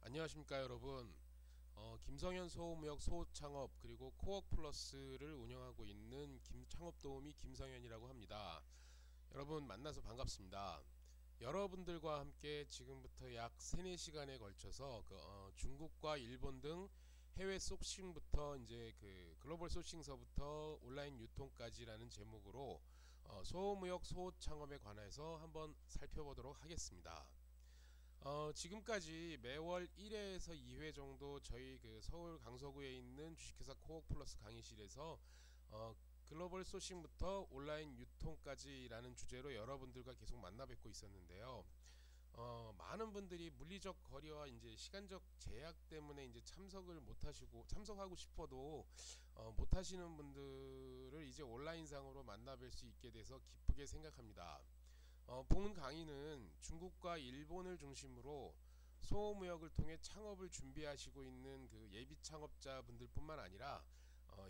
안녕하십니까 여러분. 김성현 소무역 소창업 그리고 코웍 플러스를 운영하고 있는 창업도우미 김성현이라고 합니다. 여러분 만나서 반갑습니다. 여러분들과 함께 지금부터 약 3, 4시간에 걸쳐서 중국과 일본 등 해외 소싱부터 이제 글로벌 소싱서부터 온라인 유통까지라는 제목으로 소무역 소창업에 관해서 한번 살펴보도록 하겠습니다. 지금까지 매월 1회에서 2회 정도 저희 서울 강서구에 있는 주식회사 코웍 플러스 강의실에서 글로벌 소싱부터 온라인 유통까지라는 주제로 여러분들과 계속 만나 뵙고 있었는데요. 많은 분들이 물리적 거리와 이제 시간적 제약 때문에 이제 참석을 못하시고 참석하고 싶어도 못하시는 분들을 이제 온라인상으로 만나 뵐 수 있게 돼서 기쁘게 생각합니다. 본 강의는 중국과 일본을 중심으로 소무역을 통해 창업을 준비하시고 있는 예비 창업자분들 뿐만 아니라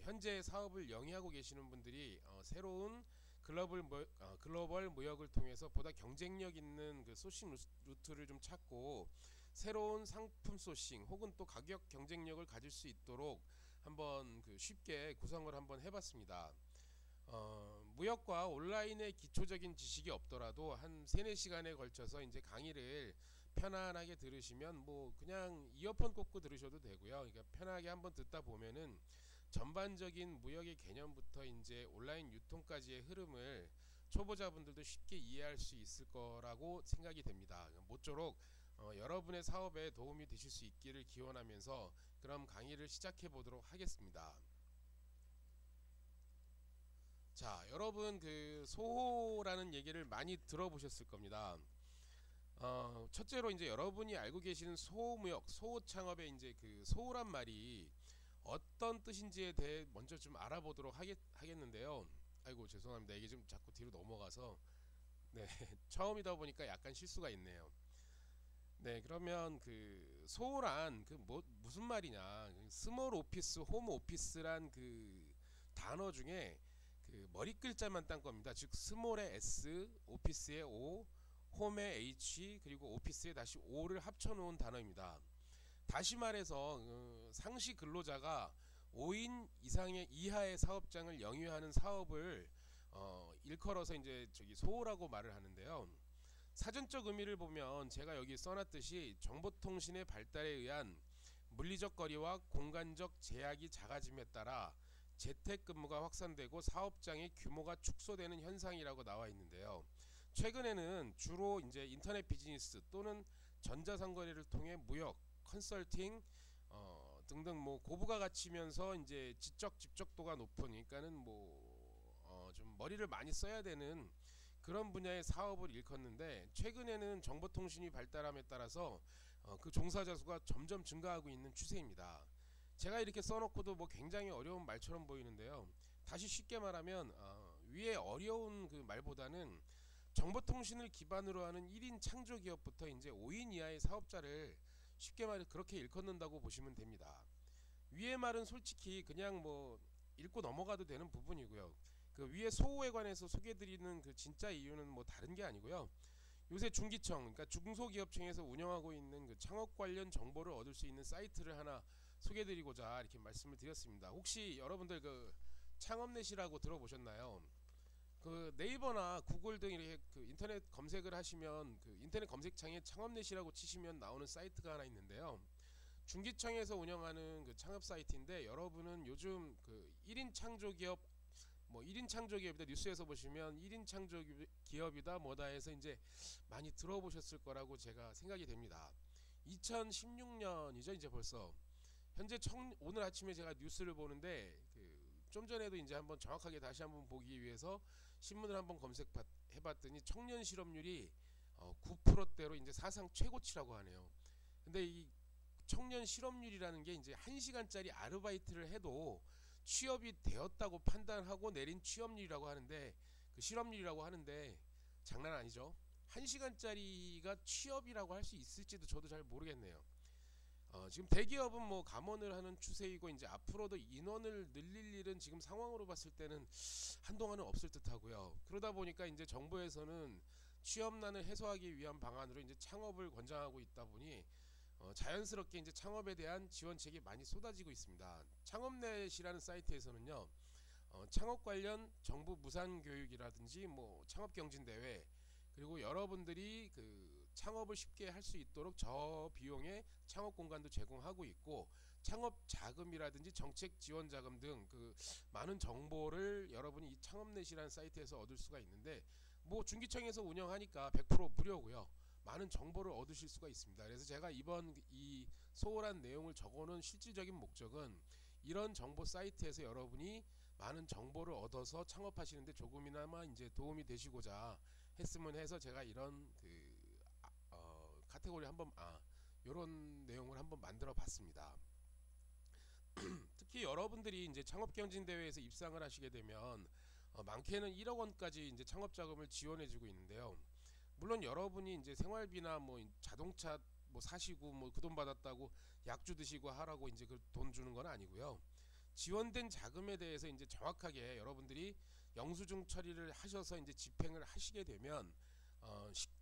현재 사업을 영위하고 계시는 분들이 새로운 글로벌 무역을 통해서 보다 경쟁력 있는 소싱 루트를 좀 찾고 새로운 상품 소싱 혹은 또 가격 경쟁력을 가질 수 있도록 한번 쉽게 구성을 한번 해봤습니다. 무역과 온라인의 기초적인 지식이 없더라도 한 3, 4시간에 걸쳐서 이제 강의를 편안하게 들으시면 뭐 그냥 이어폰 꽂고 들으셔도 되고요. 그러니까 편하게 한번 듣다 보면은 전반적인 무역의 개념부터 이제 온라인 유통까지의 흐름을 초보자분들도 쉽게 이해할 수 있을 거라고 생각이 됩니다. 모쪼록 여러분의 사업에 도움이 되실 수 있기를 기원하면서 그럼 강의를 시작해 보도록 하겠습니다. 자, 여러분 소호라는 얘기를 많이 들어보셨을 겁니다. 첫째로 이제 여러분이 알고 계시는 소무역, 소창업의 이제 소란 말이 어떤 뜻인지에 대해 먼저 좀 알아보도록 하겠는데요. 아이고 죄송합니다. 이게 좀 자꾸 뒤로 넘어가서 네 처음이다 보니까 약간 실수가 있네요. 네, 그러면 소란 무슨 말이냐? 스몰 오피스, 홈 오피스란 단어 중에 머리 글자만 딴 겁니다. 즉 스몰의 S, 오피스의 O, 홈의 H 그리고 오피스의 다시 O를 합쳐놓은 단어입니다. 다시 말해서 상시 근로자가 5인 이하의 사업장을 영위하는 사업을 일컬어서 이제 소라고 말을 하는데요. 사전적 의미를 보면 제가 여기 써놨듯이 정보통신의 발달에 의한 물리적 거리와 공간적 제약이 작아짐에 따라 재택근무가 확산되고 사업장의 규모가 축소되는 현상이라고 나와 있는데요. 최근에는 주로 이제 인터넷 비즈니스 또는 전자상거래를 통해 무역, 컨설팅 등등 뭐 고부가 갖추면서 이제 지적 집적도가 높은 그러니까는 좀 머리를 많이 써야 되는 그런 분야의 사업을 일컫는데 최근에는 정보통신이 발달함에 따라서 그 종사자 수가 점점 증가하고 있는 추세입니다. 제가 이렇게 써놓고도 뭐 굉장히 어려운 말처럼 보이는데요. 다시 쉽게 말하면 위에 어려운 말보다는 정보통신을 기반으로 하는 1인 창조기업부터 이제 5인 이하의 사업자를 쉽게 말해 그렇게 일컫는다고 보시면 됩니다. 위의 말은 솔직히 그냥 뭐 읽고 넘어가도 되는 부분이고요. 위에 소호에 관해서 소개드리는 진짜 이유는 뭐 다른 게 아니고요. 요새 중기청, 그러니까 중소기업청에서 운영하고 있는 창업 관련 정보를 얻을 수 있는 사이트를 하나 소개드리고자 이렇게 말씀을 드렸습니다. 혹시 여러분들 창업넷이라고 들어보셨나요? 네이버나 구글 등 이렇게 인터넷 검색을 하시면 인터넷 검색창에 창업넷이라고 치시면 나오는 사이트가 하나 있는데요. 중기청에서 운영하는 창업 사이트인데 여러분은 요즘 1인 창조기업 1인 창조기업이다 뉴스에서 보시면 1인 창조기업이다 뭐다 해서 이제 많이 들어보셨을 거라고 제가 생각이 됩니다. 2016년이죠 이제 벌써. 현재 오늘 아침에 제가 뉴스를 보는데 좀 전에도 이제 한번 정확하게 다시 한번 보기 위해서 신문을 한번 검색해봤더니 청년 실업률이 9%대로 이제 사상 최고치라고 하네요. 근데 이 청년 실업률이라는 게 이제 1시간짜리 아르바이트를 해도 취업이 되었다고 판단하고 내린 취업률이라고 하는데 실업률이라고 하는데 장난 아니죠. 1시간짜리가 취업이라고 할 수 있을지도 저도 잘 모르겠네요. 지금 대기업은 뭐 감원을 하는 추세이고 이제 앞으로도 인원을 늘릴 일은 지금 상황으로 봤을 때는 한동안은 없을 듯하고요. 그러다 보니까 이제 정부에서는 취업난을 해소하기 위한 방안으로 이제 창업을 권장하고 있다 보니 자연스럽게 이제 창업에 대한 지원책이 많이 쏟아지고 있습니다. 창업넷이라는 사이트에서는요, 창업 관련 정부 무상 교육이라든지 뭐 창업 경진 대회, 그리고 여러분들이 그 창업을 쉽게 할 수 있도록 저비용의 창업 공간도 제공하고 있고, 창업 자금이라든지 정책 지원 자금 등 그 많은 정보를 여러분이 이 창업넷이라는 사이트에서 얻을 수가 있는데, 뭐 중기청에서 운영하니까 100% 무료고요. 많은 정보를 얻으실 수가 있습니다. 그래서 제가 이번 이 소홀한 내용을 적어놓은 실질적인 목적은, 이런 정보 사이트에서 여러분이 많은 정보를 얻어서 창업하시는데 조금이나마 이제 도움이 되시고자 했으면 해서 제가 이런 카테고리 한번 요런 내용을 한번 만들어 봤습니다. 특히 여러분들이 이제 창업 경진 대회에서 입상을 하시게 되면 많게는 1억 원까지 이제 창업 자금을 지원해 주고 있는데요. 물론 여러분이 이제 생활비나 뭐 자동차 뭐 사시고 뭐 그 돈 받았다고 약주 드시고 하라고 이제 그 돈 주는 건 아니고요. 지원된 자금에 대해서 이제 정확하게 여러분들이 영수증 처리를 하셔서 이제 집행을 하시게 되면,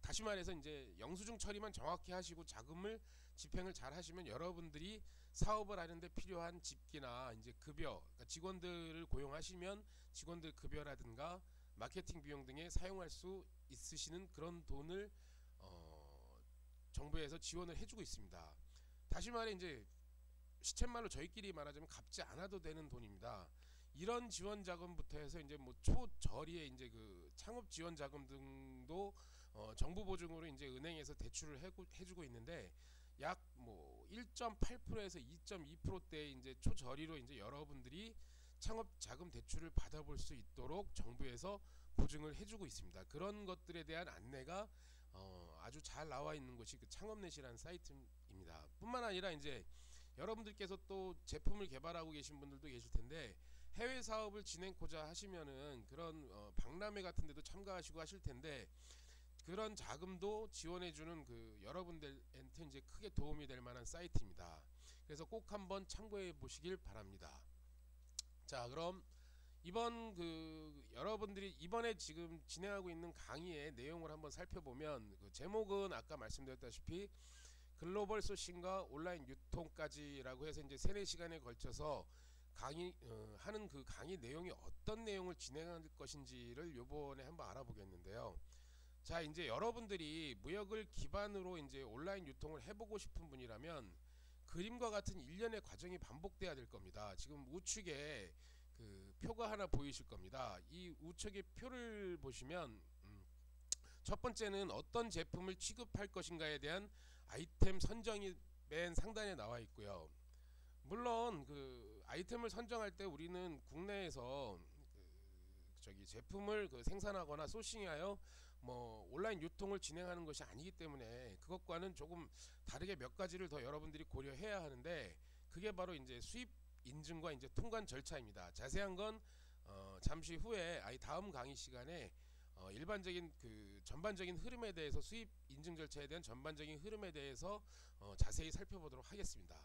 다시 말해서 이제 영수증 처리만 정확히 하시고 자금을 집행을 잘 하시면, 여러분들이 사업을 하는데 필요한 집기나 이제 급여, 그러니까 직원들을 고용하시면 직원들 급여라든가 마케팅 비용 등에 사용할 수 있으시는 그런 돈을 정부에서 지원을 해주고 있습니다. 다시 말해 이제 시쳇말로 저희끼리 말하자면 갚지 않아도 되는 돈입니다. 이런 지원 자금부터 해서 이제 뭐 초저리의 이제 그 창업 지원 자금 등도 정부 보증으로 이제 은행에서 대출을 해주고 있는데, 약 뭐 1.8%에서 2.2%대 이제 초저리로 이제 여러분들이 창업 자금 대출을 받아볼 수 있도록 정부에서 보증을 해주고 있습니다. 그런 것들에 대한 안내가 아주 잘 나와 있는 곳이 그 창업넷이라는 사이트입니다. 뿐만 아니라 이제 여러분들께서 또 제품을 개발하고 계신 분들도 계실 텐데, 해외 사업을 진행코자 하시면은 그런 박람회 같은 데도 참가하시고 하실 텐데, 그런 자금도 지원해주는 그 여러분들한테 이제 크게 도움이 될 만한 사이트입니다. 그래서 꼭 한번 참고해 보시길 바랍니다. 자, 그럼 이번 그 여러분들이 이번에 지금 진행하고 있는 강의의 내용을 한번 살펴보면, 그 제목은 아까 말씀드렸다시피 글로벌 소싱과 온라인 유통까지라고 해서 이제 3-4시간에 걸쳐서 하는 그 강의 내용이 어떤 내용을 진행할 것인지를 요번에 한번 알아보겠는데요. 자, 이제 여러분들이 무역을 기반으로 이제 온라인 유통을 해보고 싶은 분이라면 그림과 같은 일련의 과정이 반복돼야 될 겁니다. 지금 우측에 그 표가 하나 보이실 겁니다. 이 우측의 표를 보시면 첫 번째는 어떤 제품을 취급할 것인가에 대한 아이템 선정이 맨 상단에 나와 있고요. 물론 그 아이템을 선정할 때 우리는 국내에서 제품을 생산하거나 소싱하여 뭐 온라인 유통을 진행하는 것이 아니기 때문에 그것과는 조금 다르게 몇 가지를 더 여러분들이 고려해야 하는데, 그게 바로 이제 수입 인증과 이제 통관 절차입니다. 자세한 건 잠시 후에 다음 강의 시간에 일반적인 그 전반적인 흐름에 대해서, 수입 인증 절차에 대한 전반적인 흐름에 대해서 자세히 살펴보도록 하겠습니다.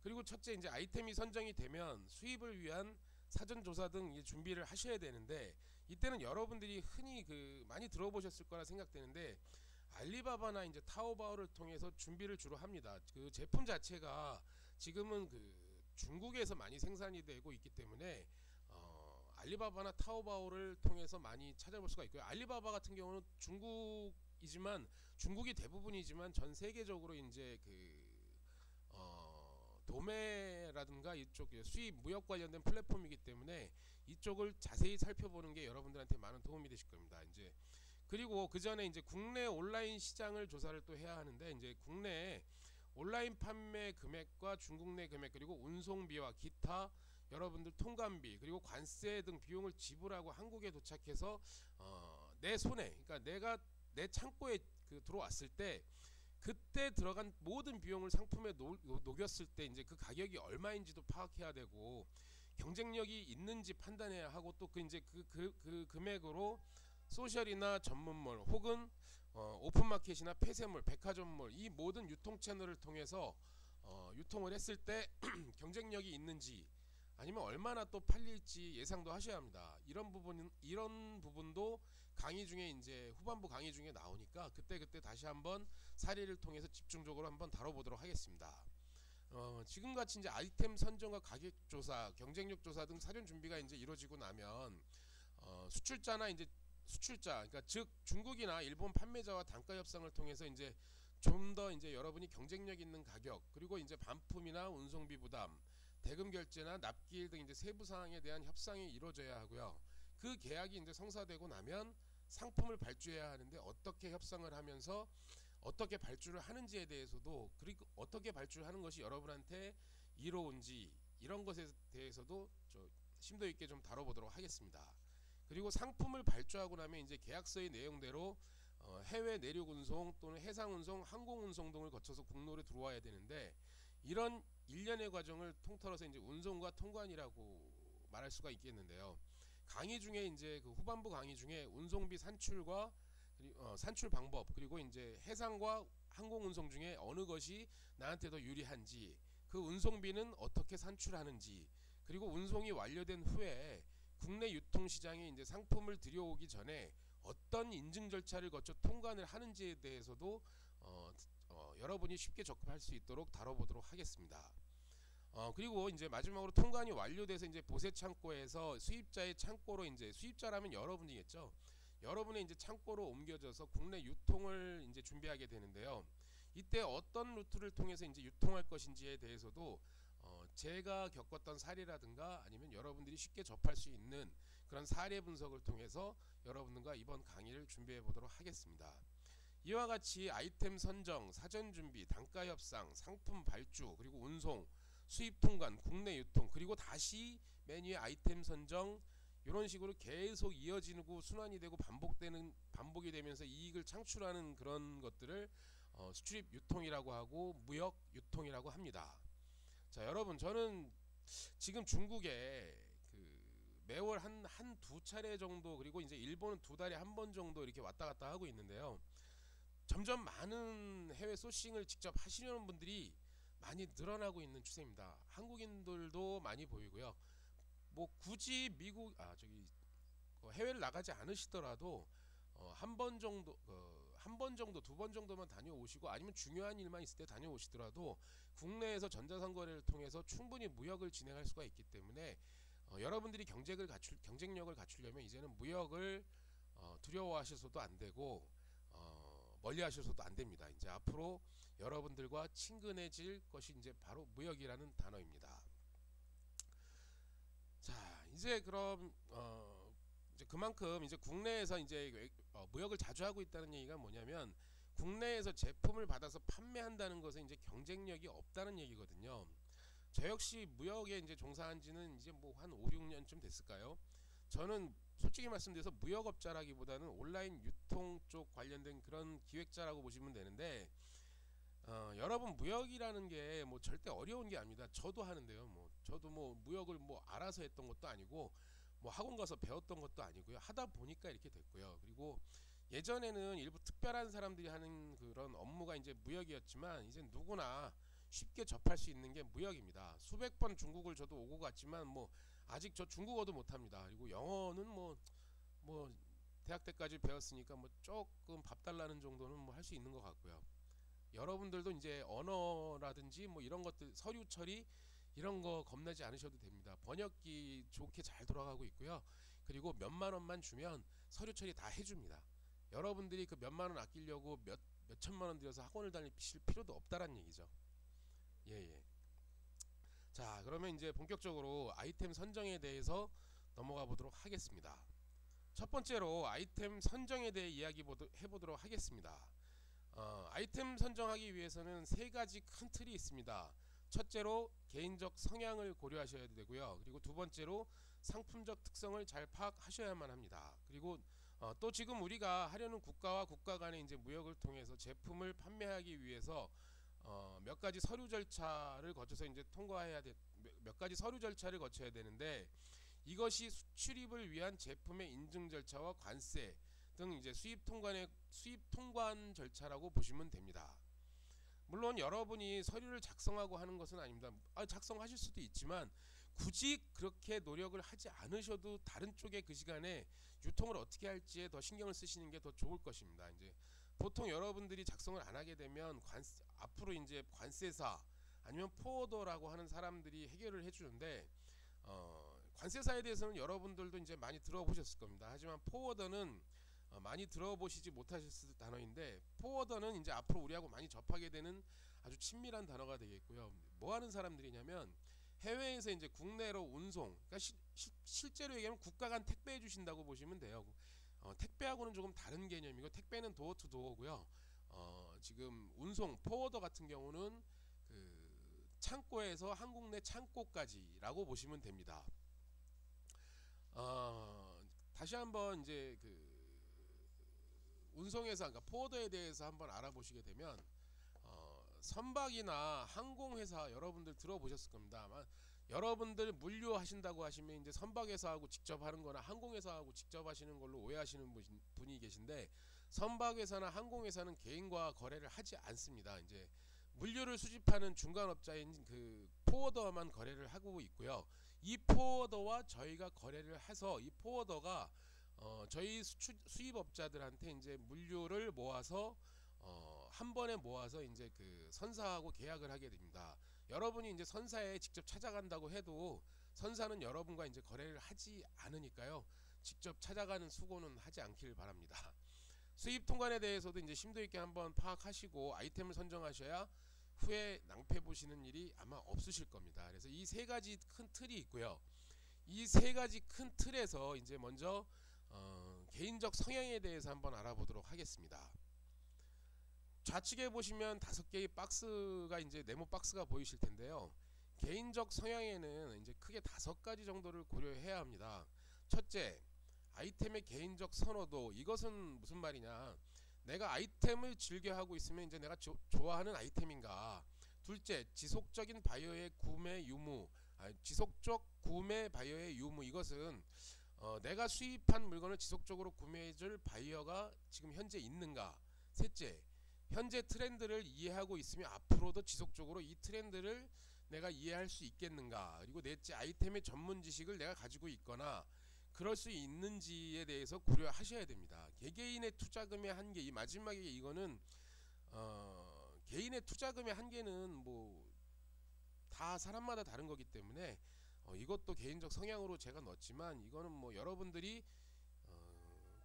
그리고 첫째, 이제 아이템이 선정이 되면 수입을 위한 사전 조사 등 준비를 하셔야 되는데, 이때는 여러분들이 흔히 그 많이 들어보셨을 거라 생각되는데, 알리바바나 이제 타오바오를 통해서 준비를 주로 합니다. 그 제품 자체가 지금은 그 중국에서 많이 생산이 되고 있기 때문에 알리바바나 타오바오를 통해서 많이 찾아볼 수가 있고요. 알리바바 같은 경우는 중국이 대부분이지만 전 세계적으로 이제 그 도매라든가 이쪽 수입 무역 관련된 플랫폼이기 때문에 이쪽을 자세히 살펴보는 게 여러분들한테 많은 도움이 되실 겁니다. 이제 그리고 그 전에 이제 국내 온라인 시장을 조사를 또 해야 하는데, 이제 국내 온라인 판매 금액과 중국 내 금액, 그리고 운송비와 기타 여러분들 통관비, 그리고 관세 등 비용을 지불하고 한국에 도착해서 내 손에, 그러니까 내가 내 창고에 들어왔을 때 그때 들어간 모든 비용을 상품에 녹였을 때 이제 그 가격이 얼마인지도 파악해야 되고, 경쟁력이 있는지 판단해야 하고, 또 그 금액으로 소셜이나 전문몰 혹은 오픈마켓이나 폐쇄몰, 백화점몰, 이 모든 유통 채널을 통해서 유통을 했을 때 경쟁력이 있는지, 아니면 얼마나 또 팔릴지 예상도 하셔야 합니다. 이런 부분도 강의 중에 이제 후반부 강의 중에 나오니까 그때 다시 한번 사례를 통해서 집중적으로 한번 다뤄보도록 하겠습니다. 지금같이 이제 아이템 선정과 가격 조사, 경쟁력 조사 등 사전 준비가 이제 이루어지고 나면 수출자나 이제 수출자, 그러니까 즉 중국이나 일본 판매자와 단가 협상을 통해서 이제 좀 더 이제 여러분이 경쟁력 있는 가격, 그리고 이제 반품이나 운송비 부담, 대금 결제나 납기일 등 이제 세부 사항에 대한 협상이 이루어져야 하고요. 그 계약이 이제 성사되고 나면 상품을 발주해야 하는데 어떻게 협상을 하면서 어떻게 발주를 하는지에 대해서도, 그리고 어떻게 발주를 하는 것이 여러분한테 이로운지, 이런 것에 대해서도 심도 있게 좀 다뤄보도록 하겠습니다. 그리고 상품을 발주하고 나면 이제 계약서의 내용대로 해외 내륙 운송 또는 해상 운송, 항공 운송 등을 거쳐서 국내로 들어와야 되는데, 이런 일련의 과정을 통틀어서 이제 운송과 통관이라고 말할 수가 있겠는데요. 강의 중에 이제 그 후반부 강의 중에 운송비 산출과 산출 방법, 그리고 이제 해상과 항공 운송 중에 어느 것이 나한테 더 유리한지, 그 운송비는 어떻게 산출하는지, 그리고 운송이 완료된 후에 국내 유통시장에 이제 상품을 들여오기 전에 어떤 인증 절차를 거쳐 통관을 하는지에 대해서도 여러분이 쉽게 접근할 수 있도록 다뤄보도록 하겠습니다. 그리고 이제 마지막으로 통관이 완료돼서 이제 보세 창고에서 수입자의 창고로, 이제 수입자라면 여러분이겠죠. 여러분의 이제 창고로 옮겨져서 국내 유통을 이제 준비하게 되는데요. 이때 어떤 루트를 통해서 이제 유통할 것인지에 대해서도 제가 겪었던 사례라든가 아니면 여러분들이 쉽게 접할 수 있는 그런 사례 분석을 통해서 여러분들과 이번 강의를 준비해 보도록 하겠습니다. 이와 같이 아이템 선정, 사전 준비, 단가 협상, 상품 발주, 그리고 운송, 수입 통관, 국내 유통, 그리고 다시 메뉴의 아이템 선정, 이런 식으로 계속 이어지고 순환이 되고 반복이 되면서 이익을 창출하는 그런 것들을 수출입 유통이라고 하고 무역 유통이라고 합니다. 자, 여러분, 저는 지금 중국에 매월 한 두 차례 정도, 그리고 이제 일본은 두 달에 한 번 정도 이렇게 왔다 갔다 하고 있는데요. 점점 많은 해외 소싱을 직접 하시려는 분들이 많이 늘어나고 있는 추세입니다. 한국인들도 많이 보이고요. 뭐 굳이 해외를 나가지 않으시더라도 한 번 정도, 두 번 정도만 다녀오시고, 아니면 중요한 일만 있을 때 다녀오시더라도 국내에서 전자상거래를 통해서 충분히 무역을 진행할 수가 있기 때문에 여러분들이 경쟁력을 갖추려면 이제는 무역을 두려워하셔서도 안 되고 멀리 하셔서도 안 됩니다. 이제 앞으로 여러분들과 친근해질 것이 이제 바로 무역이라는 단어입니다. 자, 이제 그럼 이제 그만큼 이제 국내에서 이제 무역을 자주 하고 있다는 얘기가 뭐냐면, 국내에서 제품을 받아서 판매한다는 것은 이제 경쟁력이 없다는 얘기거든요. 저 역시 무역에 이제 종사한 지는 이제 뭐 한 5, 6년쯤 됐을까요? 저는 솔직히 말씀드려서 무역업자라기보다는 온라인 유통 쪽 관련된 그런 기획자라고 보시면 되는데, 여러분, 무역이라는 게 뭐 절대 어려운 게 아닙니다. 저도 하는데요. 저도 뭐 무역을 뭐 알아서 했던 것도 아니고 뭐 학원 가서 배웠던 것도 아니고요. 하다 보니까 이렇게 됐고요. 그리고 예전에는 일부 특별한 사람들이 하는 그런 업무가 이제 무역이었지만, 이제 누구나 쉽게 접할 수 있는 게 무역입니다. 수백 번 중국을 저도 오고 갔지만 뭐 아직 저 중국어도 못합니다. 그리고 영어는 뭐 대학 때까지 배웠으니까 뭐 조금 밥 달라는 정도는 뭐 할 수 있는 것 같고요. 여러분들도 이제 언어라든지 뭐 이런 것들, 서류 처리 이런 거 겁내지 않으셔도 됩니다. 번역기 좋게 잘 돌아가고 있고요. 그리고 몇만 원만 주면 서류 처리 다 해줍니다. 여러분들이 그 몇만 원 아끼려고 몇 천만 원 들여서 학원을 다니실 필요도 없다란 얘기죠. 예. 자, 그러면 이제 본격적으로 아이템 선정에 대해서 넘어가 보도록 하겠습니다. 첫 번째로 아이템 선정에 대해 이야기 해보도록 하겠습니다. 아이템 선정하기 위해서는 세 가지 큰 틀이 있습니다. 첫째로 개인적 성향을 고려하셔야 되고요. 그리고 두 번째로 상품적 특성을 잘 파악하셔야만 합니다. 그리고 또 지금 우리가 하려는 국가와 국가 간의 이제 무역을 통해서 제품을 판매하기 위해서 몇 가지 서류 절차를 거쳐서 이제 몇 가지 서류 절차를 거쳐야 되는데, 이것이 수출입을 위한 제품의 인증 절차와 관세 등 이제 수입 통관 절차라고 보시면 됩니다. 물론 여러분이 서류를 작성하고 하는 것은 아닙니다. 작성하실 수도 있지만 굳이 그렇게 노력을 하지 않으셔도 다른 쪽에 그 시간에 유통을 어떻게 할지에 더 신경을 쓰시는 게 더 좋을 것입니다. 이제 보통 여러분들이 작성을 안 하게 되면 앞으로 이제 관세사 아니면 포워더라고 하는 사람들이 해결을 해주는데, 관세사에 대해서는 여러분들도 이제 많이 들어보셨을 겁니다. 하지만 포워더는 많이 들어보시지 못하셨을 단어인데, 포워더는 이제 앞으로 우리하고 많이 접하게 되는 아주 친밀한 단어가 되겠고요. 뭐 하는 사람들이냐면 해외에서 이제 국내로 운송, 그러니까 실제로 얘기하면 국가 간 택배해 주신다고 보시면 돼요. 택배하고는 조금 다른 개념이고, 택배는 도어 투 도어고요. 지금 운송 포워더 같은 경우는 그 창고에서 한국 내 창고까지라고 보시면 됩니다. 다시 한번 이제 그 운송회사, 그러니까 포워더에 대해서 한번 알아보시게 되면, 선박이나 항공회사 여러분들 들어보셨을 겁니다. 아마 여러분들 물류 하신다고 하시면 이제 선박회사하고 직접 하는 거나 항공회사하고 직접 하시는 걸로 오해하시는 분이 계신데, 선박회사나 항공회사는 개인과 거래를 하지 않습니다. 이제 물류를 수집하는 중간업자인 그 포워더만 거래를 하고 있고요. 이 포워더와 저희가 거래를 해서 이 포워더가 저희 수입업자들한테 이제 물류를 모아서 한 번에 모아서 이제 그 선사하고 계약을 하게 됩니다. 여러분이 이제 선사에 직접 찾아간다고 해도 선사는 여러분과 이제 거래를 하지 않으니까요. 직접 찾아가는 수고는 하지 않길 바랍니다. 수입 통관에 대해서도 이제 심도 있게 한번 파악하시고 아이템을 선정하셔야 후에 낭패 보시는 일이 아마 없으실 겁니다. 그래서 이 세 가지 큰 틀이 있고요. 이 세 가지 큰 틀에서 이제 먼저 개인적 성향에 대해서 한번 알아보도록 하겠습니다. 좌측에 보시면 5개의 박스가 이제 네모 박스가 보이실 텐데요. 개인적 성향에는 이제 크게 5가지 정도를 고려해야 합니다. 첫째, 아이템의 개인적 선호도. 이것은 무슨 말이냐? 내가 아이템을 즐겨 하고 있으면 이제 내가 좋아하는 아이템인가? 둘째, 지속적인 바이어의 구매 유무. 지속적 구매 바이어의 유무. 이것은 내가 수입한 물건을 지속적으로 구매해줄 바이어가 지금 현재 있는가? 셋째, 현재 트렌드를 이해하고 있으며 앞으로도 지속적으로 이 트렌드를 내가 이해할 수 있겠는가? 그리고 넷째, 아이템의 전문 지식을 내가 가지고 있거나 그럴 수 있는지에 대해서 고려하셔야 됩니다. 개개인의 투자금의 한계, 이 마지막에 이거는 개인의 투자금의 한계는 뭐 다 사람마다 다른 거기 때문에 이것도 개인적 성향으로 제가 넣었지만, 이거는 뭐 여러분들이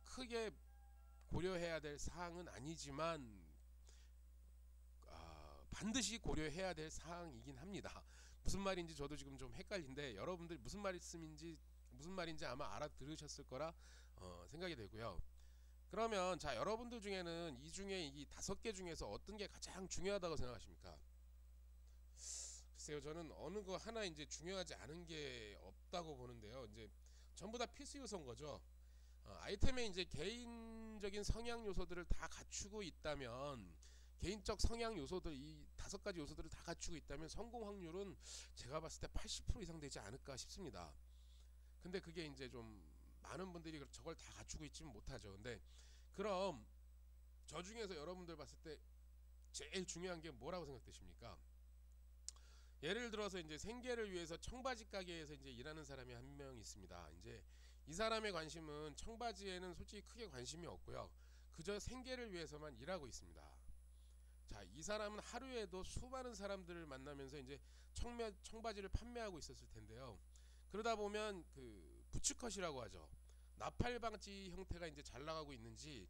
크게 고려해야 될 사항은 아니지만 반드시 고려해야 될 사항이긴 합니다. 무슨 말인지 저도 지금 좀 헷갈린데 여러분들이 무슨 말인지 아마 알아들으셨을 거라 생각이 되고요. 그러면 자, 여러분들 중에는 이 중에 이 5개 중에서 어떤 게 가장 중요하다고 생각하십니까? 글쎄요, 저는 어느 거 하나 이제 중요하지 않은 게 없다고 보는데요. 이제 전부 다 필수 요소인 거죠. 아이템의 이제 개인적인 성향 요소들을 다 갖추고 있다면, 개인적 성향 요소들, 이 5가지 요소들을 다 갖추고 있다면 성공 확률은 제가 봤을 때 80% 이상 되지 않을까 싶습니다. 근데 그게 이제 좀 많은 분들이 저걸 다 갖추고 있지는 못하죠. 근데 그럼 저 중에서 여러분들 봤을 때 제일 중요한 게 뭐라고 생각되십니까? 예를 들어서 이제 생계를 위해서 청바지 가게에서 이제 일하는 사람이 한 명 있습니다. 이제 이 사람의 관심은 청바지에는 솔직히 크게 관심이 없고요. 그저 생계를 위해서만 일하고 있습니다. 자, 이 사람은 하루에도 수많은 사람들을 만나면서 이제 청바지를 판매하고 있었을 텐데요. 그러다 보면 그 부츠컷이라고 하죠. 나팔 방지 형태가 이제 잘 나가고 있는지,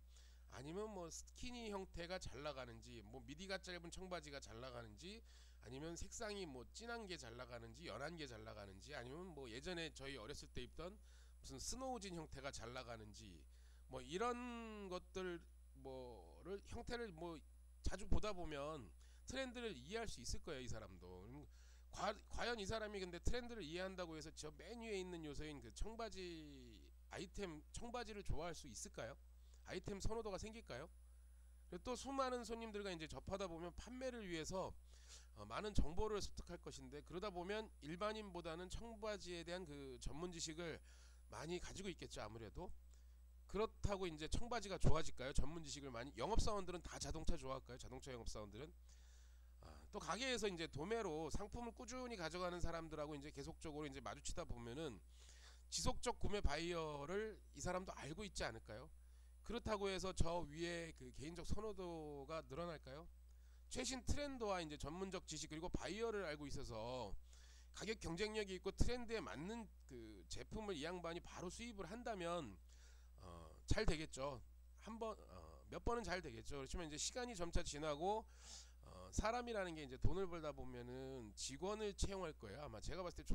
아니면 뭐 스키니 형태가 잘 나가는지, 뭐 미디가 짧은 청바지가 잘 나가는지, 아니면 색상이 뭐 진한 게 잘 나가는지, 연한 게 잘 나가는지, 아니면 뭐 예전에 저희 어렸을 때 입던 무슨 스노우진 형태가 잘 나가는지, 뭐 이런 것들 뭐를 형태를 뭐 자주 보다 보면 트렌드를 이해할 수 있을 거예요, 이 사람도. 과연 이 사람이 근데 트렌드를 이해한다고 해서 저 맨 위에 있는 요소인 그 청바지 아이템, 청바지를 좋아할 수 있을까요? 아이템 선호도가 생길까요? 또 수많은 손님들과 이제 접하다 보면 판매를 위해서 많은 정보를 습득할 것인데, 그러다 보면 일반인보다는 청바지에 대한 그 전문 지식을 많이 가지고 있겠죠, 아무래도. 그렇다고 이제 청바지가 좋아질까요? 전문 지식을 많이, 영업사원들은 다 자동차 좋아할까요? 자동차 영업사원들은. 또 또 가게에서 이제 도매로 상품을 꾸준히 가져가는 사람들하고 이제 계속적으로 이제 마주치다 보면은 지속적 구매 바이어를 이 사람도 알고 있지 않을까요? 그렇다고 해서 저 위에 그 개인적 선호도가 늘어날까요? 최신 트렌드와 이제 전문적 지식 그리고 바이어를 알고 있어서 가격 경쟁력이 있고 트렌드에 맞는 그 제품을 이 양반이 바로 수입을 한다면 잘 되겠죠. 몇 번은 잘 되겠죠. 그렇지만 이제 시간이 점차 지나고 사람이라는 게 이제 돈을 벌다 보면은 직원을 채용할 거예요. 아마 제가 봤을 때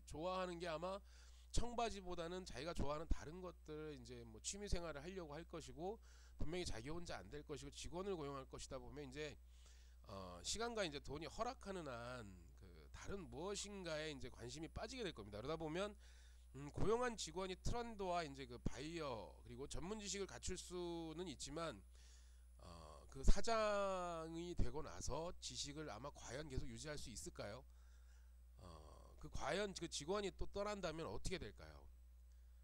좋아하는 게 아마 청바지보다는 자기가 좋아하는 다른 것들 이제 뭐 취미 생활을 하려고 할 것이고 분명히 자기 혼자 안 될 것이고 직원을 고용할 것이다 보면 이제 시간과 이제 돈이 허락하는 한 그 다른 무엇인가에 이제 관심이 빠지게 될 겁니다. 그러다 보면 고용한 직원이 트렌드와 이제 그 바이어 그리고 전문 지식을 갖출 수는 있지만 그 사장이 되고 나서 지식을 아마 과연 계속 유지할 수 있을까요? 과연 그 직원이 또 떠난다면 어떻게 될까요?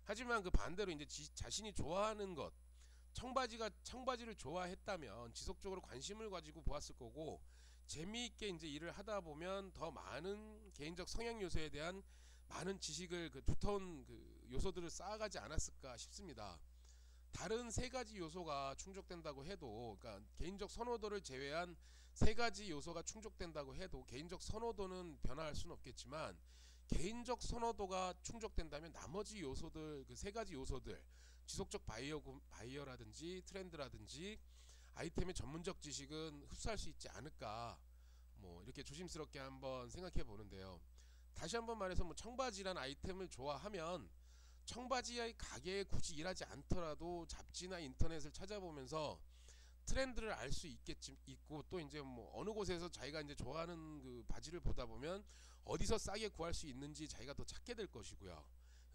하지만 그 반대로 이제 자신이 좋아하는 것 청바지를 좋아했다면 지속적으로 관심을 가지고 보았을 거고 재미있게 이제 일을 하다 보면 더 많은 개인적 성향 요소에 대한 많은 지식을 그 두터운 그 요소들을 쌓아가지 않았을까 싶습니다. 다른 세 가지 요소가 충족된다고 해도 그러니까 개인적 선호도를 제외한 세 가지 요소가 충족된다고 해도 개인적 선호도는 변화할 수는 없겠지만 개인적 선호도가 충족된다면 나머지 요소들 그 세 가지 요소들 지속적 바이어라든지 트렌드라든지 아이템의 전문적 지식은 흡수할 수 있지 않을까 뭐 이렇게 조심스럽게 한번 생각해 보는데요. 다시 한번 말해서 뭐 청바지란 아이템을 좋아하면 청바지의 가게에 굳이 일하지 않더라도 잡지나 인터넷을 찾아보면서 트렌드를 알 수 있고 또 이제 뭐 어느 곳에서 자기가 이제 좋아하는 그 바지를 보다 보면 어디서 싸게 구할 수 있는지 자기가 더 찾게 될 것이고요.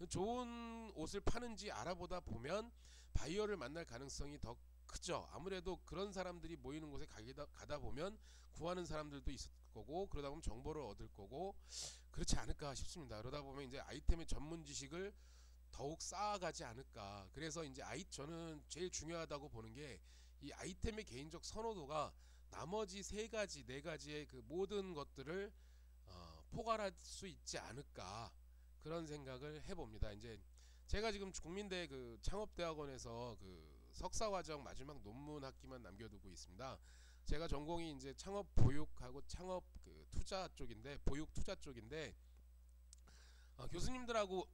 좋은 옷을 파는지 알아보다 보면 바이어를 만날 가능성이 더 크죠. 아무래도 그런 사람들이 모이는 곳에 가다 보면 구하는 사람들도 있을 거고 그러다 보면 정보를 얻을 거고 그렇지 않을까 싶습니다. 그러다 보면 이제 아이템의 전문 지식을 더욱 쌓아가지 않을까. 그래서 이제 저는 제일 중요하다고 보는 게 이 아이템의 개인적 선호도가 나머지 세 가지 네 가지의 그 모든 것들을 포괄할 수 있지 않을까 그런 생각을 해봅니다. 이제 제가 지금 국민대 그 창업대학원에서 그 석사과정 마지막 논문 학기만 남겨두고 있습니다. 제가 전공이 이제 창업 보육하고 창업 그 투자 쪽인데 보육 투자 쪽인데 교수님들하고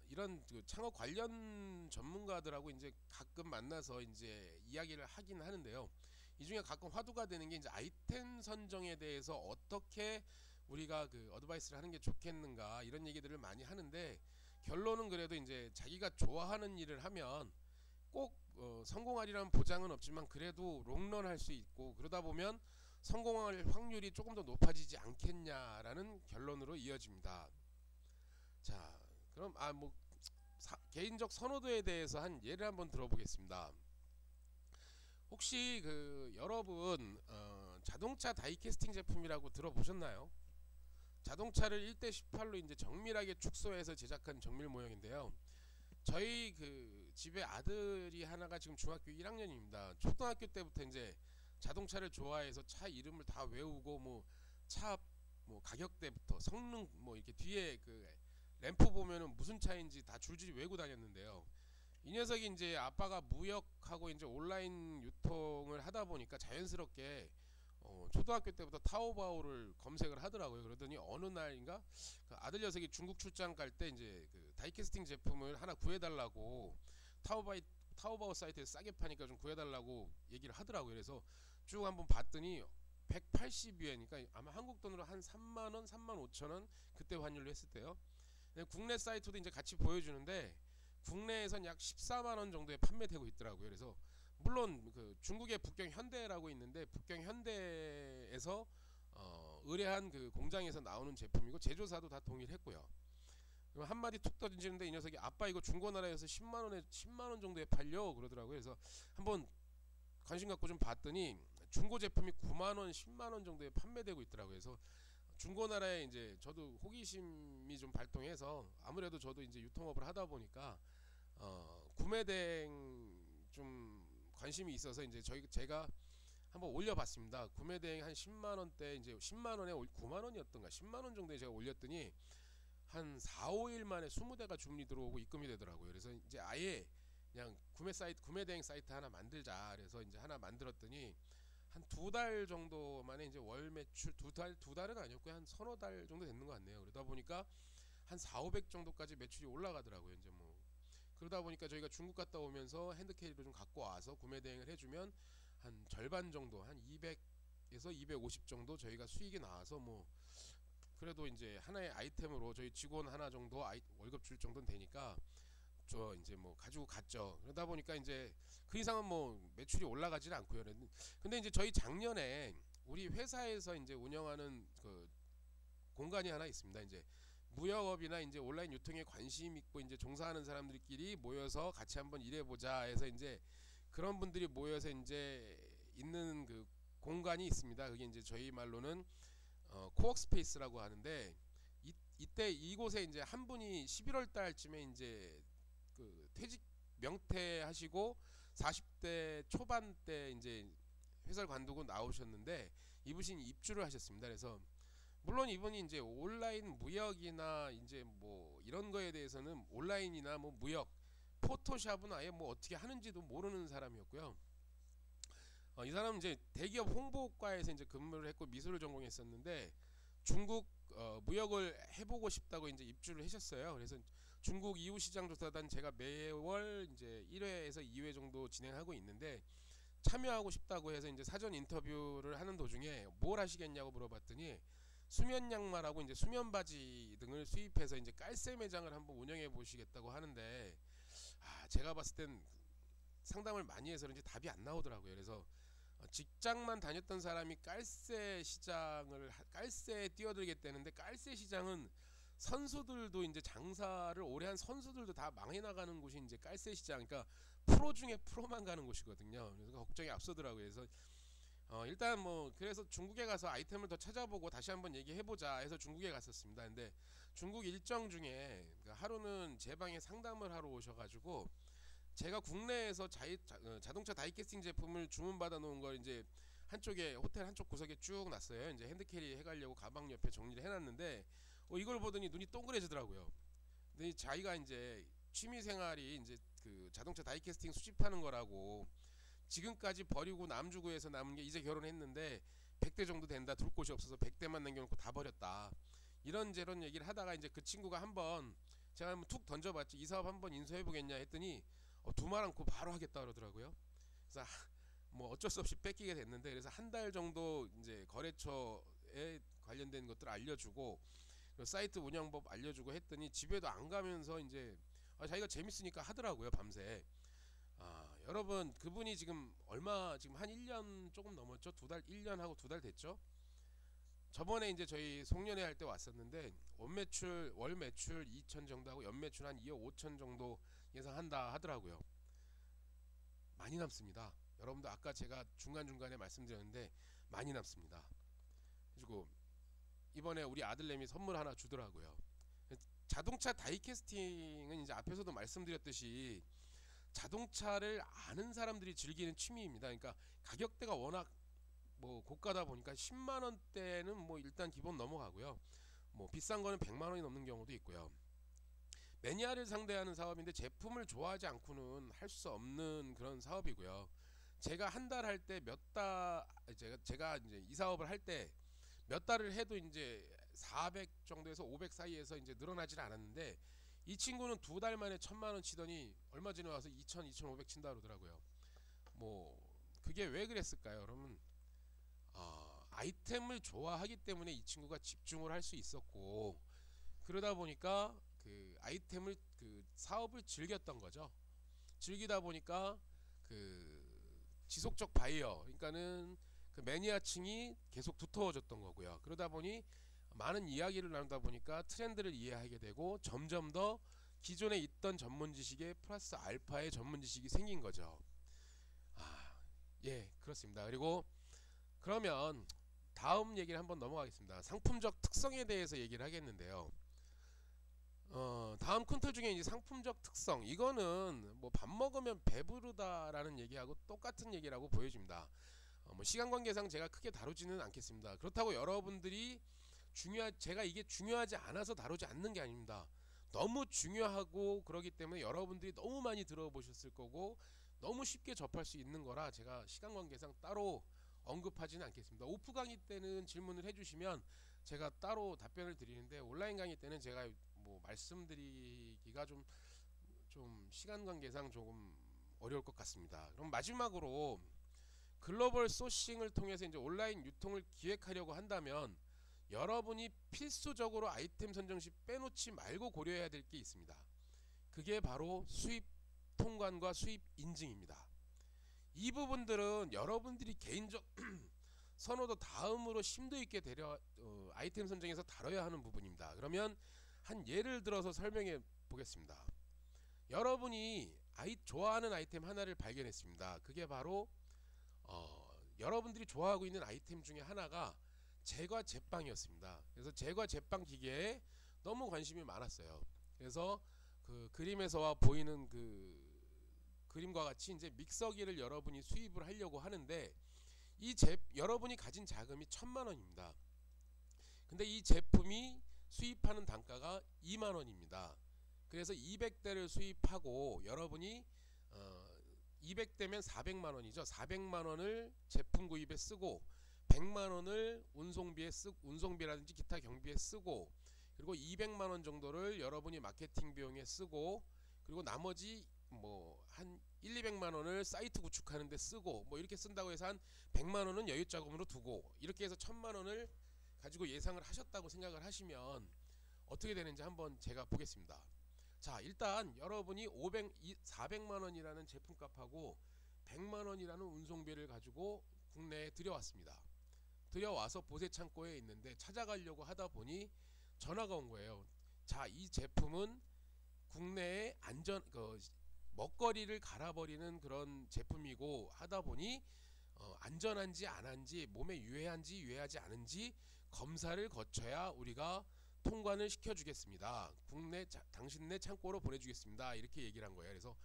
이런 그 창업 관련 전문가들하고 이제 가끔 만나서 이제 이야기를 하긴 하는데요. 이 중에 가끔 화두가 되는 게 이제 아이템 선정에 대해서 어떻게 우리가 그 어드바이스를 하는 게 좋겠는가 이런 얘기들을 많이 하는데 결론은 그래도 이제 자기가 좋아하는 일을 하면 꼭 성공하리라는 보장은 없지만 그래도 롱런 할 수 있고 그러다 보면 성공할 확률이 조금 더 높아지지 않겠냐라는 결론으로 이어집니다. 자, 그럼 개인적 선호도에 대해서 한 예를 한번 들어보겠습니다. 혹시 그 여러분 자동차 다이캐스팅 제품이라고 들어보셨나요? 자동차를 1:18로 이제 정밀하게 축소해서 제작한 정밀 모형인데요. 저희 그 집에 아들이 하나가 지금 중학교 1학년입니다. 초등학교 때부터 이제 자동차를 좋아해서 차 이름을 다 외우고 뭐 차 뭐 가격대부터 성능 뭐 이렇게 뒤에 그 램프 보면은 무슨 차인지 다 줄줄이 외우고 다녔는데요. 이 녀석이 이제 아빠가 무역하고 이제 온라인 유통을 하다 보니까 자연스럽게 초등학교 때부터 타오바오를 검색을 하더라고요. 그러더니 어느 날인가 그 아들 녀석이 중국 출장 갈 때 이제 그 다이캐스팅 제품을 하나 구해달라고 타오바오 사이트에서 싸게 파니까 좀 구해달라고 얘기를 하더라고요. 그래서 쭉 한번 봤더니 180위에니까 아마 한국 돈으로 한 3만원, 35,000원 그때 환율로 했을 때요. 국내 사이트도 이제 같이 보여주는데 국내에선 약 14만원 정도에 판매되고 있더라고요. 그래서 물론 그 중국의 북경 현대라고 있는데 북경 현대에서 의뢰한 그 공장에서 나오는 제품이고 제조사도 다 동일했고요. 한마디 툭 던지는데 이 녀석이 아빠 이거 중고나라에서 10만원 정도에 팔려 그러더라고요. 그래서 한번 관심 갖고 좀 봤더니 중고 제품이 9만원, 10만원 정도에 판매되고 있더라고요. 그래서 중고나라에 이제 저도 호기심이 좀 발동해서 아무래도 저도 이제 유통업을 하다 보니까 구매대행 좀 관심이 있어서 이제 제가 한번 올려봤습니다. 구매 대행 한 10만 원대 이제 10만 원에 9만 원이었던가 10만 원 정도에 제가 올렸더니 한 4, 5일 만에 20대가 주문이 들어오고 입금이 되더라고요. 그래서 이제 아예 그냥 구매 대행 사이트 하나 만들자. 그래서 이제 하나 만들었더니 한 2달 정도 만에 이제 월 매출 두 달은 아니었고요. 한 서너 달 정도 됐는 것 같네요. 그러다 보니까 한 4, 500 정도까지 매출이 올라가더라고요. 이제 뭐 그러다 보니까 저희가 중국 갔다 오면서 핸드캐리를 좀 갖고 와서 구매 대행을 해주면 한 절반 정도, 한 200에서 250 정도 저희가 수익이 나와서 뭐 그래도 이제 하나의 아이템으로 저희 직원 하나 정도 월급 줄 정도는 되니까 저 이제 뭐 가지고 갔죠. 그러다 보니까 이제 그 이상은 뭐 매출이 올라가지는 않고요. 근데 이제 저희 작년에 우리 회사에서 이제 운영하는 그 공간이 하나 있습니다. 이제 무역업이나 이제 온라인 유통에 관심 있고 이제 종사하는 사람들끼리 모여서 같이 한번 일해보자 해서 이제 그런 분들이 모여서 이제 있는 그 공간이 있습니다. 그게 이제 저희 말로는 코워크 스페이스라고 하는데 이때 이곳에 이제 한 분이 11월 달쯤에 이제 그 퇴직 명퇴하시고 40대 초반 때 이제 회사를 관두고 나오셨는데 이분이 입주를 하셨습니다. 그래서 물론 이분이 이제 온라인 무역이나 이제 뭐 이런 거에 대해서는 온라인이나 뭐 무역 포토샵은 아예 뭐 어떻게 하는지도 모르는 사람이었고요. 이 사람은 이제 대기업 홍보과에서 이제 근무를 했고 미술을 전공했었는데 중국 무역을 해보고 싶다고 이제 입주를 하셨어요. 그래서 중국 이웃시장조사단 제가 매월 이제 1회에서 2회 정도 진행하고 있는데 참여하고 싶다고 해서 이제 사전 인터뷰를 하는 도중에 뭘 하시겠냐고 물어봤더니 수면 양말하고 이제 수면 바지 등을 수입해서 이제 깔세 매장을 한번 운영해 보시겠다고 하는데 제가 봤을 땐 상담을 많이 해서 그런지 답이 안 나오더라고요. 그래서 직장만 다녔던 사람이 깔세에 뛰어들겠다는데 깔세 시장은 선수들도 이제 장사를 오래 한 선수들도 다 망해 나가는 곳이 이제 깔세 시장. 그러니까 프로 중에 프로만 가는 곳이거든요. 그래서 걱정이 앞서더라고요. 그래서 일단 뭐 그래서 중국에 가서 아이템을 더 찾아보고 다시 한번 얘기해보자 해서 중국에 갔었습니다. 근데 중국 일정 중에 하루는 제 방에 상담을 하러 오셔가지고 제가 국내에서 자동차 다이캐스팅 제품을 주문받아 놓은 걸 이제 한쪽에 호텔 한쪽 구석에 쭉 놨어요. 이제 핸드캐리 해가려고 가방 옆에 정리를 해놨는데 이걸 보더니 눈이 동그래지더라고요. 근데 자기가 이제 취미생활이 이제 그 자동차 다이캐스팅 수집하는 거라고 지금까지 버리고 남주구에서 남은 게 이제 결혼했는데 100대 정도 된다. 둘 곳이 없어서 100대만 남겨놓고 다 버렸다. 이런저런 얘기를 하다가 이제 그 친구가 한번 제가 한번 툭 던져봤지. 이 사업 한번 인수해보겠냐 했더니 두말 않고 바로 하겠다 그러더라고요. 그래서 뭐 어쩔 수 없이 뺏기게 됐는데 그래서 한 달 정도 이제 거래처에 관련된 것들 알려주고 사이트 운영법 알려주고 했더니 집에도 안 가면서 이제 자기가 재밌으니까 하더라고요. 밤새. 여러분 그분이 지금 지금 한 1년 조금 넘었죠. 1년하고 2달 됐죠. 저번에 이제 저희 송년회 할 때 왔었는데 월 매출 2천 정도 하고 연 매출 한 2억 5천 정도 예상한다 하더라고요. 많이 남습니다. 여러분도 아까 제가 중간중간에 말씀드렸는데 많이 남습니다. 그리고 이번에 우리 아들내미 선물 하나 주더라고요. 자동차 다이캐스팅은 이제 앞에서도 말씀드렸듯이 자동차를 아는 사람들이 즐기는 취미입니다. 그러니까 가격대가 워낙 뭐 고가다 보니까 10만 원대는 뭐 일단 기본 넘어가고요. 뭐 비싼 거는 100만 원이 넘는 경우도 있고요. 매니아를 상대하는 사업인데 제품을 좋아하지 않고는 할 수 없는 그런 사업이고요. 제가 한 달 할 때 제가 이제 이 사업을 할 때 몇 달을 해도 이제 400 정도에서 500 사이에서 이제 늘어나질 않았는데 이 친구는 2달 만에 1000만 원 치더니 얼마 전에 와서 2000, 2500 친다 그러더라고요. 뭐 그게 왜 그랬을까요? 여러분 아이템을 좋아하기 때문에 이 친구가 집중을 할 수 있었고 그러다 보니까 그 아이템을 그 사업을 즐겼던 거죠. 즐기다 보니까 그 지속적 바이어 그러니까는 그 매니아층이 계속 두터워졌던 거고요. 그러다 보니 많은 이야기를 나누다 보니까 트렌드를 이해하게 되고 점점 더 기존에 있던 전문 지식에 플러스 알파의 전문 지식이 생긴 거죠. 예, 그렇습니다. 그리고 그러면 다음 얘기를 한번 넘어가겠습니다. 상품적 특성에 대해서 얘기를 하겠는데요. 다음 큰 틀 중에 이제 상품적 특성 이거는 뭐 밥 먹으면 배부르다라는 얘기하고 똑같은 얘기라고 보여집니다. 뭐 시간 관계상 제가 크게 다루지는 않겠습니다. 그렇다고 여러분들이 제가 이게 중요하지 않아서 다루지 않는 게 아닙니다. 너무 중요하고 그러기 때문에 여러분들이 너무 많이 들어보셨을 거고 너무 쉽게 접할 수 있는 거라 제가 시간 관계상 따로 언급하지는 않겠습니다. 오프 강의 때는 질문을 해주시면 제가 따로 답변을 드리는데 온라인 강의 때는 제가 뭐 말씀드리기가 좀 시간 관계상 조금 어려울 것 같습니다. 그럼 마지막으로 글로벌 소싱을 통해서 이제 온라인 유통을 기획하려고 한다면 여러분이 필수적으로 아이템 선정 시 빼놓지 말고 고려해야 될 게 있습니다. 그게 바로 수입 통관과 수입 인증입니다. 이 부분들은 여러분들이 개인적 선호도 다음으로 심도 있게 아이템 선정에서 다뤄야 하는 부분입니다. 그러면 한 예를 들어서 설명해 보겠습니다. 여러분이 좋아하는 아이템 하나를 발견했습니다. 그게 바로 여러분들이 좋아하고 있는 아이템 중에 하나가 제과 제빵이었습니다. 그래서 제과 제빵 기계에 너무 관심이 많았어요. 그래서 그 그림에서 보이는 그 그림과 같이 이제 믹서기를 여러분이 수입을 하려고 하는데 여러분이 가진 자금이 1,000만원입니다. 근데 이 제품이 수입하는 단가가 2만원입니다. 그래서 200대를 수입하고 여러분이 200대면 400만원이죠. 400만원을 제품 구입에 쓰고 100만원을 운송비라든지 기타 경비에 쓰고 그리고 200만원 정도를 여러분이 마케팅 비용에 쓰고 그리고 나머지 뭐 한 1,200만원을 사이트 구축하는 데 쓰고 뭐 이렇게 쓴다고 해서 한 100만원은 여유 자금으로 두고 이렇게 해서 1,000만원을 가지고 예상을 하셨다고 생각을 하시면 어떻게 되는지 한번 제가 보겠습니다. 자, 일단 여러분이 400만원이라는 제품값하고 100만원이라는 운송비를 가지고 국내에 들여왔습니다. 들여와서 보세 창고에 있는데 찾아가려고 하다 보니 전화가 온 거예요. 자, 이 제품은 국내에 먹거리를 갈아버리는 그런 제품이고 하다 보니 안전한지 안 한지 몸에 유해한지 유해하지 않은지 검사를 거쳐야 우리가 통관을 시켜주겠습니다. 당신네 창고로 보내주겠습니다. 이렇게 얘기를 한 거예요. 그래서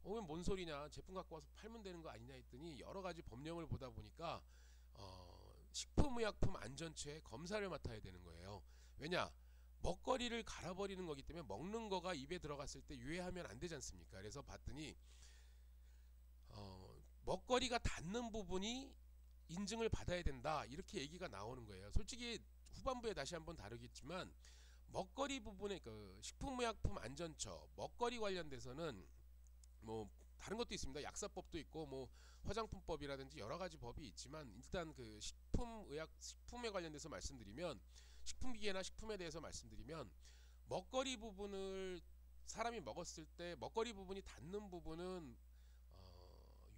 뭔 소리냐, 제품 갖고 와서 팔면 되는 거 아니냐 했더니 여러가지 법령을 보다 보니까 식품의약품 안전처에 검사를 맡아야 되는 거예요. 왜냐, 먹거리를 갈아버리는 거기 때문에 먹는 거가 입에 들어갔을 때 유해하면 안 되지 않습니까? 그래서 봤더니 먹거리가 닿는 부분이 인증을 받아야 된다, 이렇게 얘기가 나오는 거예요. 솔직히 후반부에 다시 한번 다루겠지만 먹거리 부분에 그 식품의약품 안전처 먹거리 관련돼서는 뭐 다른 것도 있습니다. 약사법도 있고 뭐 화장품법이라든지 여러 가지 법이 있지만 일단 그 식품에 관련돼서 말씀드리면 식품기계나 식품에 대해서 말씀드리면 먹거리 부분을 사람이 먹었을 때 먹거리 부분이 닿는 부분은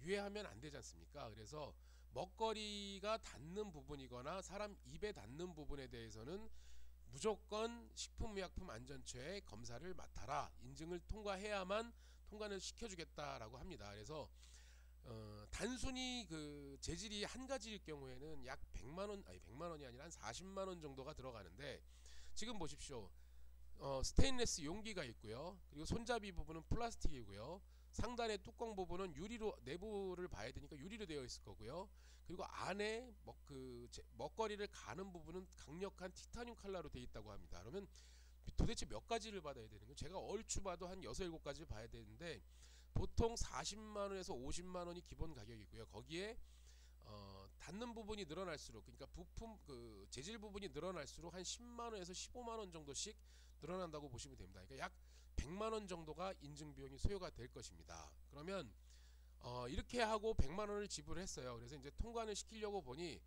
유해하면 안 되지 않습니까? 그래서 먹거리가 닿는 부분이거나 사람 입에 닿는 부분에 대해서는 무조건 식품의약품 안전처에 검사를 맡아라, 인증을 통과해야만 통관을 시켜주겠다라고 합니다. 그래서 단순히 그 재질이 한 가지일 경우에는 약 100만원이 아니라 한 40만원 정도가 들어가는데 지금 보십시오. 스테인리스 용기가 있고요. 그리고 손잡이 부분은 플라스틱이고요. 상단의 뚜껑 부분은 유리로, 내부를 봐야 되니까 유리로 되어 있을 거고요. 그리고 안에 먹거리를 가는 부분은 강력한 티타늄 칼라로 되어 있다고 합니다. 그러면 도대체 몇 가지를 받아야 되는 거예요? 제가 얼추 봐도 한 6, 7가지를 봐야 되는데 보통 40만원에서 50만원이 기본 가격이고요. 거기에 닿는 부분이 늘어날수록, 그러니까 부품 그 재질 부분이 늘어날수록 한 10만원에서 15만원 정도씩 늘어난다고 보시면 됩니다. 그러니까 약 100만원 정도가 인증 비용이 소요가 될 것입니다. 그러면 이렇게 하고 100만원을 지불했어요. 그래서 이제 통관을 시키려고 보니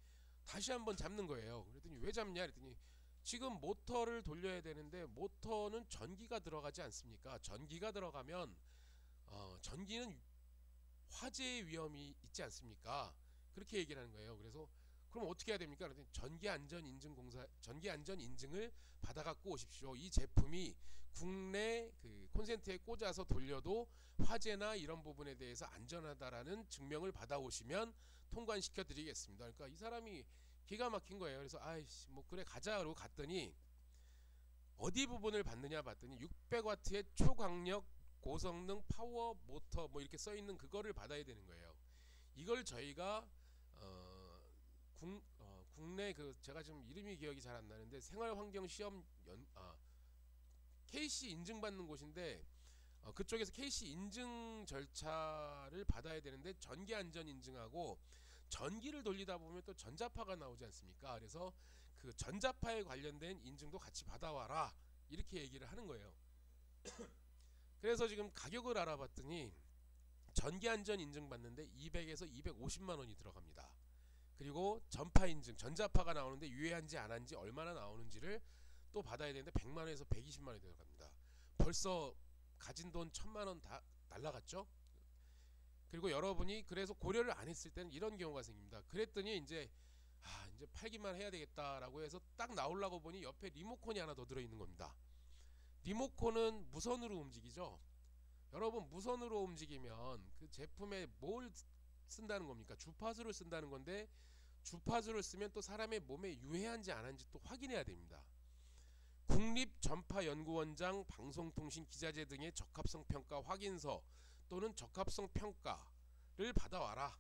다시 한번 잡는 거예요. 그랬더니 왜 잡냐 그랬더니 지금 모터를 돌려야 되는데 모터는 전기가 들어가지 않습니까? 전기가 들어가면 전기는 화재의 위험이 있지 않습니까? 그렇게 얘기를 하는 거예요. 그래서 그럼 어떻게 해야 됩니까? 그랬더니 전기 안전 인증을 받아 갖고 오십시오. 이 제품이 국내 그 콘센트에 꽂아서 돌려도 화재나 이런 부분에 대해서 안전하다라는 증명을 받아 오시면 통관시켜 드리겠습니다. 그러니까 이 사람이 기가 막힌 거예요. 그래서 아이씨 뭐 그래 가자로 갔더니 어디 부분을 받느냐 봤더니 600W의 초강력 고성능 파워 모터 뭐 이렇게 써 있는 그거를 받아야 되는 거예요. 이걸 저희가 국내 그 제가 지금 이름이 기억이 잘 안 나는데 생활환경 시험 KC 인증받는 곳인데 그쪽에서 KC 인증 절차를 받아야 되는데 전기 안전 인증하고 전기를 돌리다 보면 또 전자파가 나오지 않습니까? 그래서 그 전자파에 관련된 인증도 같이 받아와라 이렇게 얘기를 하는 거예요. 그래서 지금 가격을 알아봤더니 전기 안전 인증 받는데 200에서 250만 원이 들어갑니다. 그리고 전파 인증, 전자파가 나오는데 유해한지 안 한지 얼마나 나오는지를 또 받아야 되는데 100만 원에서 120만 원이 들어갑니다. 벌써 가진 돈 1000만 원 다 날라갔죠? 그리고 여러분이 그래서 고려를 안 했을 때는 이런 경우가 생깁니다. 그랬더니 이제 이제 팔기만 해야 되겠다라고 해서 딱 나오려고 보니 옆에 리모컨이 하나 더 들어있는 겁니다. 리모컨은 무선으로 움직이죠. 여러분 무선으로 움직이면 그 제품에 뭘 쓴다는 겁니까? 주파수를 쓴다는 건데 주파수를 쓰면 또 사람의 몸에 유해한지 안 한지 또 확인해야 됩니다. 국립전파연구원장 방송통신기자재 등의 적합성 평가 확인서 또는 적합성 평가를 받아와라.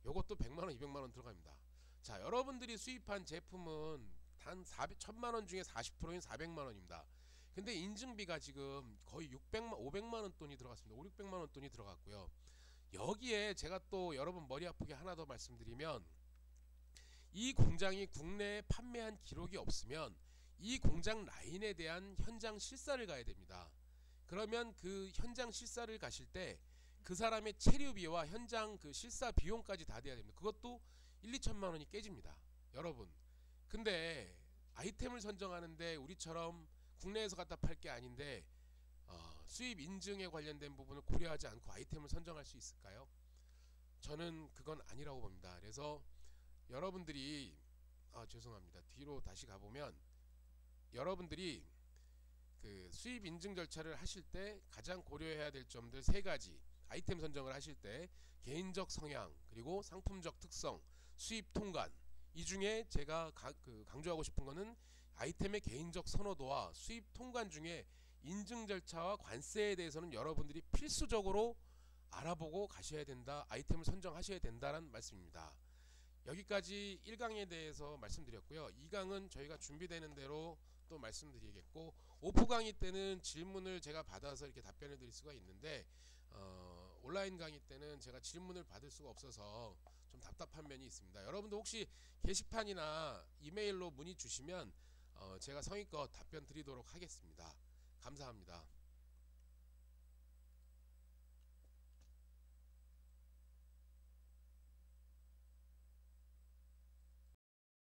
요것도 100만원 200만원 들어갑니다. 자, 여러분들이 수입한 제품은 단 1000만원 중에 40%인 400만원입니다. 근데 인증비가 지금 거의 500만원 돈이 들어갔습니다. 5,600만원 돈이 들어갔고요. 여기에 제가 또 여러분 머리 아프게 하나 더 말씀드리면 이 공장이 국내에 판매한 기록이 없으면 이 공장 라인에 대한 현장 실사를 가야 됩니다. 그러면 그 현장 실사를 가실 때 그 사람의 체류비와 현장 그 실사 비용까지 다 돼야 됩니다. 그것도 1, 2천만 원이 깨집니다. 여러분. 근데 아이템을 선정하는데 우리처럼 국내에서 갖다 팔 게 아닌데 수입 인증에 관련된 부분을 고려하지 않고 아이템을 선정할 수 있을까요? 저는 그건 아니라고 봅니다. 그래서 여러분들이 죄송합니다. 뒤로 다시 가보면 여러분들이 그 수입 인증 절차를 하실 때 가장 고려해야 될 점들 3가지 아이템 선정을 하실 때 개인적 성향 그리고 상품적 특성 수입 통관 이 중에 제가 강조하고 싶은 거는 아이템의 개인적 선호도와 수입 통관 중에 인증 절차와 관세에 대해서는 여러분들이 필수적으로 알아보고 가셔야 된다. 아이템을 선정하셔야 된다는 말씀입니다. 여기까지 1강에 대해서 말씀드렸고요. 2강은 저희가 준비되는 대로 또 말씀드리겠고 오프 강의 때는 질문을 제가 받아서 이렇게 답변해 드릴 수가 있는데 온라인 강의 때는 제가 질문을 받을 수가 없어서 좀 답답한 면이 있습니다. 여러분도 혹시 게시판이나 이메일로 문의 주시면 제가 성의껏 답변 드리도록 하겠습니다. 감사합니다.